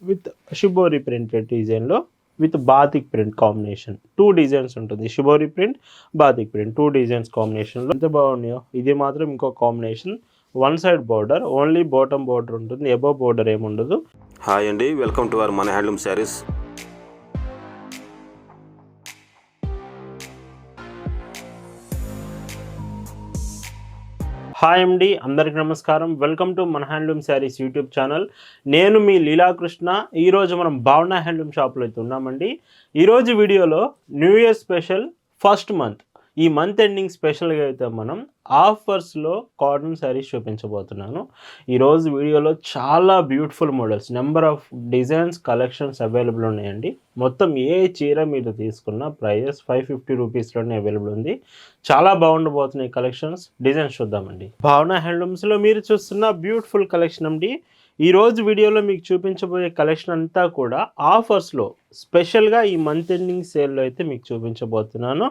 With shibori printed డిజైన్లో with batik print combination 2 designs ఉంటుంది. Shibori print, batik print 2 designs కాంబినేషన్లో ఎంత బాగున్నాయో. ఇది మాత్రం ఇంకో combination, one side border, only bottom border ఉంటుంది, ఎబో బోర్డర్ ఏముండదు. హాయ్ అండి, వెల్కమ్ టు అవర్ మన హ్యాండ్లూమ్ శారీస్. హాయ్ అండి, అందరికీ నమస్కారం. వెల్కమ్ టు మన హ్యాండ్లూమ్ శారీస్ యూట్యూబ్ ఛానల్. నేను మీ లీలాకృష్ణ. ఈరోజు మనం భావన హ్యాండ్లూమ్ షాప్లో అయితే ఉన్నామండి. ఈరోజు వీడియోలో new year special first month, ఈ మంత్ ఎండింగ్ స్పెషల్గా అయితే మనం ఆఫర్స్లో కాటన్ శారీస్ చూపించబోతున్నాను. ఈరోజు వీడియోలో చాలా beautiful models, number of designs, collections available ఉన్నాయండి. మొత్తం ఏ చీర మీరు తీసుకున్న ప్రైజెస్ 550 రూపీస్లోనే అవైలబుల్ ఉంది. చాలా బాగుండబోతున్నాయి కలెక్షన్స్. డిజైన్స్ చూద్దామండి. భావన హ్యాండ్లూమ్స్లో మీరు చూస్తున్న బ్యూటిఫుల్ కలెక్షన్ అండి. ఈరోజు వీడియోలో మీకు చూపించబోయే కలెక్షన్ అంతా కూడా ఆఫర్స్లో స్పెషల్గా ఈ మంత్ ఎండింగ్ సేల్లో అయితే మీకు చూపించబోతున్నాను.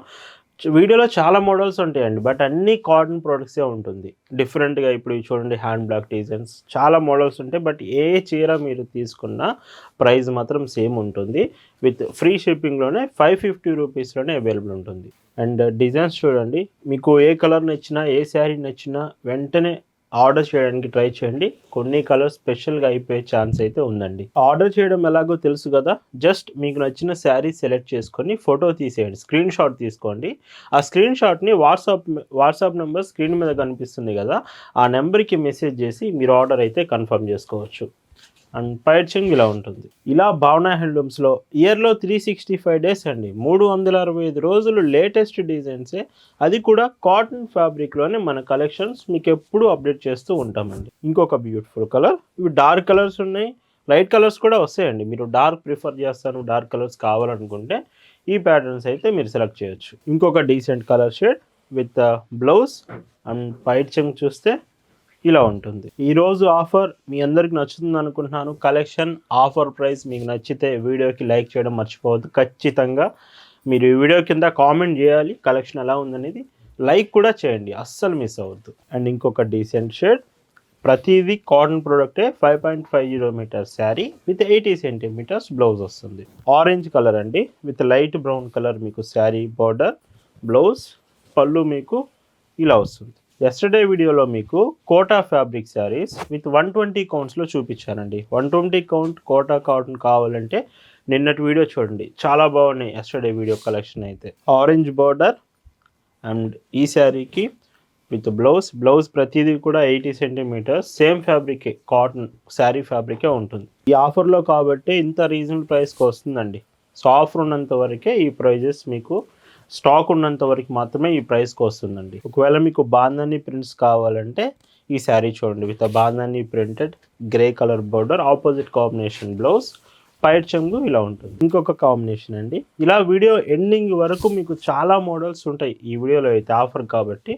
వీడియోలో చాలా మోడల్స్ ఉంటాయండి, బట్ అన్ని కాటన్ ప్రోడక్ట్సే ఉంటుంది. డిఫరెంట్గా ఇప్పుడు చూడండి, హ్యాండ్ బ్లాక్ డిజైన్స్, చాలా మోడల్స్ ఉంటాయి. బట్ ఏ చీర మీరు తీసుకున్నా ప్రైస్ మాత్రం సేమ్ ఉంటుంది. విత్ ఫ్రీ షిప్పింగ్లోనే 550 రూపీస్లోనే అవైలబుల్ ఉంటుంది. అండ్ డిజైన్స్ చూడండి, మీకు ఏ కలర్ నచ్చినా, ఏ శారీ నచ్చినా వెంటనే ఆర్డర్ చేయడానికి ట్రై చేయండి. కొన్ని కలర్స్ స్పెషల్గా అయిపోయే ఛాన్స్ అయితే ఉందండి. ఆర్డర్ చేయడం ఎలాగో తెలుసు కదా. జస్ట్ మీకు నచ్చిన శారీ సెలెక్ట్ చేసుకొని ఫోటో తీసేయండి, స్క్రీన్ షాట్ తీసుకోండి. ఆ స్క్రీన్ షాట్ని వాట్సాప్ నెంబర్ స్క్రీన్ మీద కనిపిస్తుంది కదా, ఆ నెంబర్కి మెసేజ్ చేసి మీరు ఆర్డర్ అయితే కన్ఫర్మ్ చేసుకోవచ్చు. అండ్ పైచింగ్ ఇలా ఉంటుంది. ఇలా భావన హ్యాండ్లూమ్స్లో ఇయర్లో 365 డేస్ అండి, 365 రోజులు లేటెస్ట్ డిజైన్సే, అది కూడా కాటన్ ఫ్యాబ్రిక్లోనే మన కలెక్షన్స్ మీకు ఎప్పుడూ అప్డేట్ చేస్తూ ఉంటామండి. ఇంకొక బ్యూటిఫుల్ కలర్, ఇవి డార్క్ కలర్స్ ఉన్నాయి, లైట్ కలర్స్ కూడా వస్తాయండి. మీరు డార్క్ ప్రిఫర్ చేస్తాను, డార్క్ కలర్స్ కావాలనుకుంటే ఈ ప్యాటర్న్స్ అయితే మీరు సెలెక్ట్ చేయొచ్చు. ఇంకొక decent colour shade with blouse and పైచింగ్ చూస్తే ఇలా ఉంటుంది. ఈరోజు ఆఫర్ మీ అందరికి నచ్చుతుంది అనుకుంటున్నాను. కలెక్షన్ ఆఫర్ ప్రైస్ మీకు నచ్చితే వీడియోకి లైక్ చేయడం మర్చిపోవద్దు. ఖచ్చితంగా మీరు ఈ వీడియో కింద కామెంట్ చేయాలి కలెక్షన్ ఎలా ఉందనేది, లైక్ కూడా చేయండి, అస్సలు మిస్ అవ్వద్దు. అండ్ ఇంకొక డీసెంట్ షేడ్, ప్రతిదీ కాటన్ ప్రోడక్టే. 5.50 metres sari with 80 centimetres blouse వస్తుంది. ఆరెంజ్ కలర్ అండి, విత్ లైట్ బ్రౌన్ కలర్ మీకు శారీ బార్డర్, బ్లౌజ్, పళ్ళు మీకు ఇలా వస్తుంది. ఎస్టర్డే వీడియోలో మీకు కోటా ఫ్యాబ్రిక్ శారీస్ విత్ 120 కౌంట్స్లో చూపించానండి. 120 కౌంట్ కోటా కాటన్ కావాలంటే నిన్నటి వీడియో చూడండి, చాలా బాగున్నాయి ఎస్టర్డే వీడియో కలెక్షన్ అయితే. ఆరెంజ్ బార్డర్ అండ్ ఈ శారీకి విత్ బ్లౌజ్ ప్రతిదీ కూడా 80 సెంటీమీటర్స్, సేమ్ ఫ్యాబ్రికే, కాటన్ శారీ ఫ్యాబ్రికే ఉంటుంది. ఈ ఆఫర్లో కాబట్టి ఇంత రీజనబుల్ ప్రైస్కి వస్తుందండి. సో ఆఫర్ ఉన్నంత వరకే ఈ ప్రైజెస్, మీకు స్టాక్ ఉన్నంత వరకు మాత్రమే ఈ ప్రైస్కి వస్తుందండి. ఒకవేళ మీకు బాంధనీ ప్రింట్స్ కావాలంటే ఈ శారీ చూడండి, with bandhani printed grey colour border, opposite combination blouse, పైట్ చెంగు ఇలా ఉంటుంది. ఇంకొక కాంబినేషన్ అండి. ఇలా వీడియో ఎండింగ్ వరకు మీకు చాలా మోడల్స్ ఉంటాయి ఈ వీడియోలో అయితే, ఆఫర్ కాబట్టి.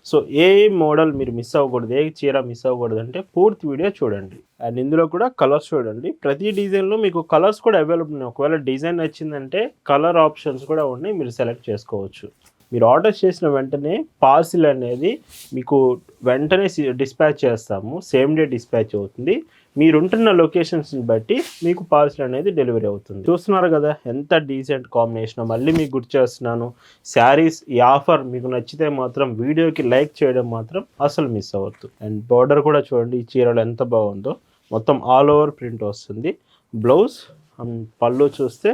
సో ఏ మోడల్ మీరు మిస్ అవ్వకూడదు, ఏ చీర మిస్ అవ్వకూడదు అంటే పూర్తి వీడియో చూడండి. అండ్ ఇందులో కూడా కలర్స్ చూడండి, ప్రతి డిజైన్లో మీకు కలర్స్ కూడా అవైలబుల్ ఉన్నాయి. ఒకవేళ డిజైన్ నచ్చిందంటే కలర్ ఆప్షన్స్ కూడా ఉన్నాయి, మీరు సెలెక్ట్ చేసుకోవచ్చు. మీరు ఆర్డర్ చేసిన వెంటనే పార్సిల్ అనేది మీకు వెంటనే డిస్పాచ్ చేస్తాము, సేమ్ డే డిస్పాచ్ అవుతుంది. మీరుంటున్న లొకేషన్స్ని బట్టి మీకు పార్సిల్ అనేది డెలివరీ అవుతుంది. చూస్తున్నారు కదా ఎంత డీసెంట్ కాంబినేషన్. మళ్ళీ మీకు గుర్తు చేస్తున్నాను, శారీస్ ఈ ఆఫర్ మీకు నచ్చితే మాత్రం వీడియోకి లైక్ చేయడం మాత్రం అసలు మిస్ అవ్వద్దు. అండ్ బార్డర్ కూడా చూడండి, ఈ చీరలు ఎంత బాగుందో, మొత్తం ఆల్ ఓవర్ ప్రింట్ వస్తుంది. బ్లౌజ్ అండ్ పళ్ళు చూస్తే,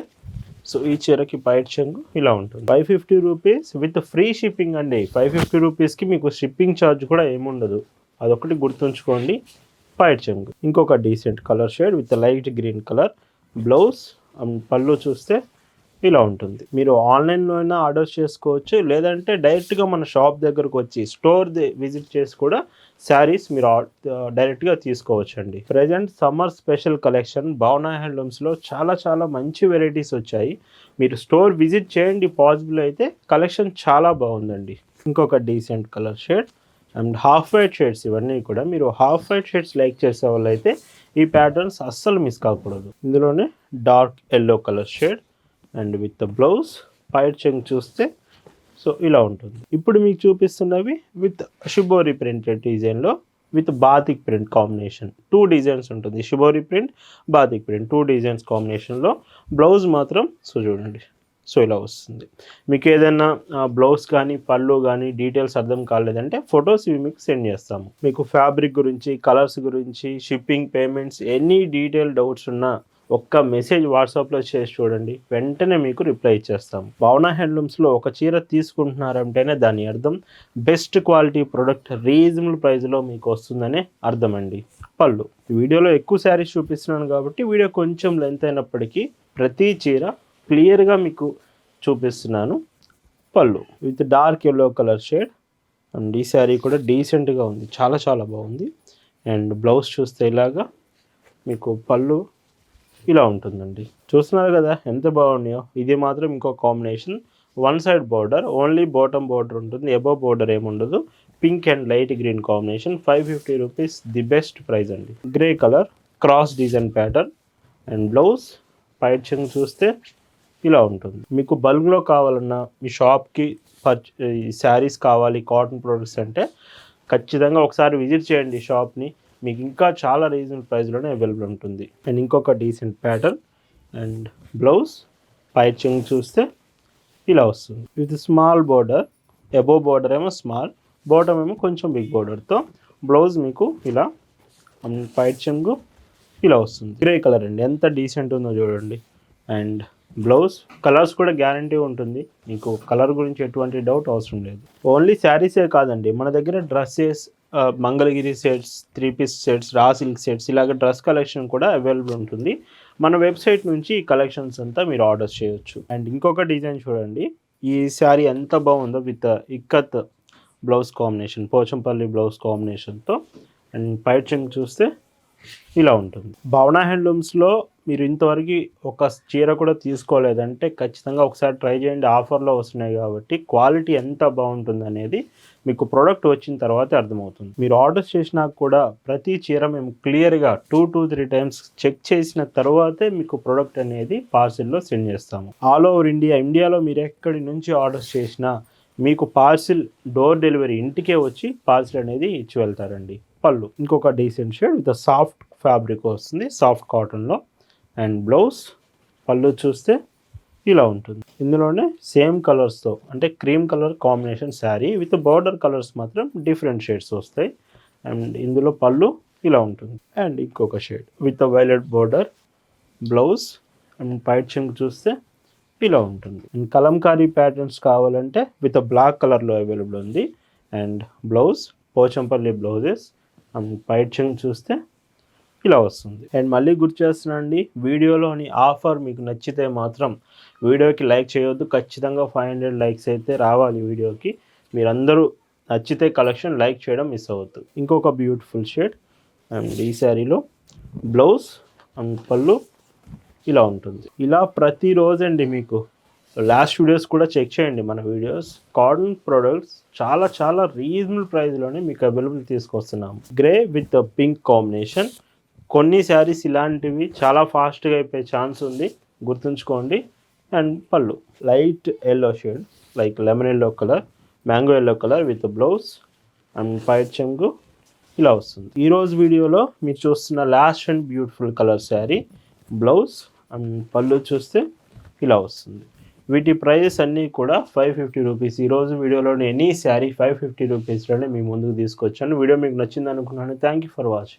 సో ఈ చీరకి పైట్ చెంగు ఇలా ఉంటుంది. 550 రూపీస్ విత్ ఫ్రీ షిప్పింగ్ అండి. 550 రూపీస్కి మీకు షిప్పింగ్ ఛార్జ్ కూడా ఏముండదు, అదొకటి గుర్తుంచుకోండి. పైట్ చెంగు. ఇంకొక decent colour shade with light green colour, blouse and పళ్ళు చూస్తే ఇలా ఉంటుంది. మీరు ఆన్లైన్లో అయినా ఆర్డర్ చేసుకోవచ్చు, లేదంటే డైరెక్ట్గా మన షాప్ దగ్గరకు వచ్చి స్టోర్ విజిట్ చేసి కూడా శారీస్ మీరు డైరెక్ట్గా తీసుకోవచ్చు అండి. ప్రజెంట్ సమ్మర్ స్పెషల్ కలెక్షన్ భావన హ్యాండ్లూమ్స్లో చాలా మంచి వెరైటీస్ వచ్చాయి. మీరు స్టోర్ విజిట్ చేయండి పాసిబుల్ అయితే, కలెక్షన్ చాలా బాగుందండి. ఇంకొక decent colour shade and half white shades, ఇవన్నీ కూడా మీరు హాఫ్ వైట్ షేడ్స్ లైక్ చేసే వాళ్ళు అయితే ఈ ప్యాటర్న్స్ అస్సలు మిస్ కాకూడదు. ఇందులోనే dark yellow colour shade and with blouse, పైట్ చెంగ్ చూస్తే సో ఇలా ఉంటుంది. ఇప్పుడు మీకు చూపిస్తున్నవి విత్ షిబోరి ప్రింటెడ్ డిజైన్లో with batik print combination. 2 designs ఉంటుంది, shibori print, batik print, 2 designs కాంబినేషన్లో. బ్లౌజ్ మాత్రం సో చూడండి, సో ఇలా వస్తుంది. మీకు ఏదైనా బ్లౌజ్ కానీ పళ్ళు కానీ డీటెయిల్స్ అర్థం కాలేదంటే ఫొటోస్ ఇవి మీకు సెండ్ చేస్తాము. మీకు ఫ్యాబ్రిక్ గురించి, కలర్స్ గురించి, shipping, payments, any detail doubts ఉన్నా ఒక్క మెసేజ్ వాట్సాప్లో చేసి చూడండి, వెంటనే మీకు రిప్లై ఇచ్చేస్తాము. భావన హ్యాండ్లూమ్స్లో ఒక చీర తీసుకుంటున్నారంటేనే దాని అర్థం బెస్ట్ క్వాలిటీ ప్రోడక్ట్ రీజనబుల్ ప్రైస్లో మీకు వస్తుందనే అర్థం అండి. పళ్ళు వీడియోలో ఎక్కువ శారీస్ చూపిస్తున్నాను కాబట్టి వీడియో కొంచెం లెంత్ అయినప్పటికీ ప్రతి చీర క్లియర్గా మీకు చూపిస్తున్నాను. పళ్ళు with dark yellow colour shade. And ఈ శారీ కూడా డీసెంట్గా ఉంది, చాలా చాలా బాగుంది. అండ్ బ్లౌజ్ చూస్తే ఇలాగా మీకు పళ్ళు ఇలా ఉంటుందండి. చూస్తున్నారు కదా ఎంత బాగున్నాయో. ఇది మాత్రం ఇంకో combination, one side border, only bottom border ఉంటుంది, ఎబో బార్డర్ ఏముండదు. Pink and light green combination, 550 rupees, the best price అండి. Grey colour cross design pattern. And blouse పైట్ చెంగు చూస్తే ఇలా ఉంటుంది. మీకు బల్క్లో కావాలన్నా, మీ షాప్కి ఈ శారీస్ కావాలి కాటన్ ప్రొడక్ట్స్ అంటే ఖచ్చితంగా ఒకసారి విజిట్ చేయండి షాప్ని. మీకు ఇంకా చాలా రీజనబుల్ ప్రైస్లోనే అవైలబుల్ ఉంటుంది. అండ్ ఇంకొక డీసెంట్ ప్యాటర్న్. అండ్ బ్లౌజ్ పైట్ చెంగు చూస్తే ఇలా వస్తుంది with small border, above border ఏమో స్మాల్, బాటమ్ ఏమో కొంచెం బిగ్ బార్డర్తో. బ్లౌజ్ మీకు ఇలా, పైట్ చెంగు ఇలా వస్తుంది. గ్రే కలర్ అండి, ఎంత డీసెంట్ ఉందో చూడండి. అండ్ బ్లౌజ్ కలర్స్ కూడా గ్యారంటీ ఉంటుంది, మీకు కలర్ గురించి ఎటువంటి డౌట్ అవసరం లేదు. ఓన్లీ శారీసే కాదండి, మన దగ్గర dresses, Mangalagiri sets, 3 piece sets, raw silk sets, ఇలాగ డ్రెస్ కలెక్షన్ కూడా అవైలబుల్ ఉంటుంది. మన వెబ్సైట్ నుంచి ఈ కలెక్షన్స్ అంతా మీరు ఆర్డర్స్ చేయొచ్చు. అండ్ ఇంకొక డిజైన్ చూడండి, ఈ శారీ ఎంత బాగుందో with ikat blouse combination, Pochampally blouse కాంబినేషన్తో. అండ్ పైట్ చెంగు చూస్తే ఇలా ఉంటుంది. భావన హ్యాండ్లూమ్స్లో మీరు ఇంతవరకు ఒక చీర కూడా తీసుకోలేదంటే ఖచ్చితంగా ఒకసారి ట్రై చేయండి. ఆఫర్లో వస్తున్నాయి కాబట్టి క్వాలిటీ ఎంత బాగుంటుంది అనేది మీకు ప్రోడక్ట్ వచ్చిన తర్వాతే అర్థమవుతుంది. మీరు ఆర్డర్స్ చేసినా కూడా ప్రతి చీర మేము క్లియర్గా 2 to 3 టైమ్స్ చెక్ చేసిన తర్వాతే మీకు ప్రోడక్ట్ అనేది పార్సిల్లో సెండ్ చేస్తాము. ఆల్ ఓవర్ ఇండియాలో మీరు ఎక్కడి నుంచి ఆర్డర్స్ చేసినా మీకు పార్సిల్ డోర్ డెలివరీ ఇంటికే వచ్చి పార్సిల్ అనేది ఇచ్చి వెళ్తారండి. పళ్ళు ఇంకొక decent shade with soft fabric వస్తుంది, సాఫ్ట్ కాటన్లో. అండ్ బ్లౌజ్ పళ్ళు చూస్తే ఇలా ఉంటుంది. ఇందులోనే సేమ్ కలర్స్తో, అంటే cream colour combination sari with border colours మాత్రం డిఫరెంట్ షేడ్స్ వస్తాయి. అండ్ ఇందులో పళ్ళు ఇలా ఉంటుంది. అండ్ ఇంకొక shade with violet border, blouse. And పైట్ చెంగు చూస్తే ఇలా ఉంటుంది. అండ్ కలంకారీ ప్యాటర్న్స్ కావాలంటే విత్ బ్లాక్ కలర్లో అవైలబుల్ ఉంది. And blouse Pochampally blouses. And పైట్ చెంగు చూస్తే ఇలా వస్తుంది. అండ్ మళ్ళీ గుర్తు చేస్తున్నాను అండి, వీడియోలోని ఆఫర్ మీకు నచ్చితే మాత్రం వీడియోకి లైక్ చేయొద్దు. ఖచ్చితంగా 500 లైక్స్ అయితే రావాలి వీడియోకి. మీరందరూ నచ్చితే కలెక్షన్ లైక్ చేయడం మిస్ అవ్వద్దు. ఇంకొక బ్యూటిఫుల్ షేడ్. అండ్ ఈ శారీలో బ్లౌజ్ అండ్ పళ్ళు ఇలా ఉంటుంది. ఇలా ప్రతిరోజు అండి మీకు లాస్ట్ వీడియోస్ కూడా చెక్ చేయండి మన వీడియోస్. కాటన్ ప్రొడక్ట్స్ చాలా చాలా రీజనబుల్ ప్రైస్లోనే మీకు అవైలబుల్ తీసుకొస్తున్నాము. Grey with pink combination. కొన్ని శారీస్ ఇలాంటివి చాలా ఫాస్ట్గా అయిపోయే ఛాన్స్ ఉంది, గుర్తుంచుకోండి. అండ్ పళ్ళు light yellow shade, like lemon yellow colour, mango yellow colour with blouse. And పైట్ చెంగు ఇలా వస్తుంది. ఈరోజు వీడియోలో మీరు చూస్తున్న last and beautiful colour sari, blouse and పళ్ళు చూస్తే ఇలా వస్తుంది. వీటి ప్రైజెస్ అన్నీ కూడా 550 రూపీస్. ఈరోజు వీడియోలోని ఎనీ శారీ 550 రూపీస్లోనే మీ ముందుకు తీసుకొచ్చాను. వీడియో మీకు నచ్చింది అనుకున్నాను. Thank you for watching.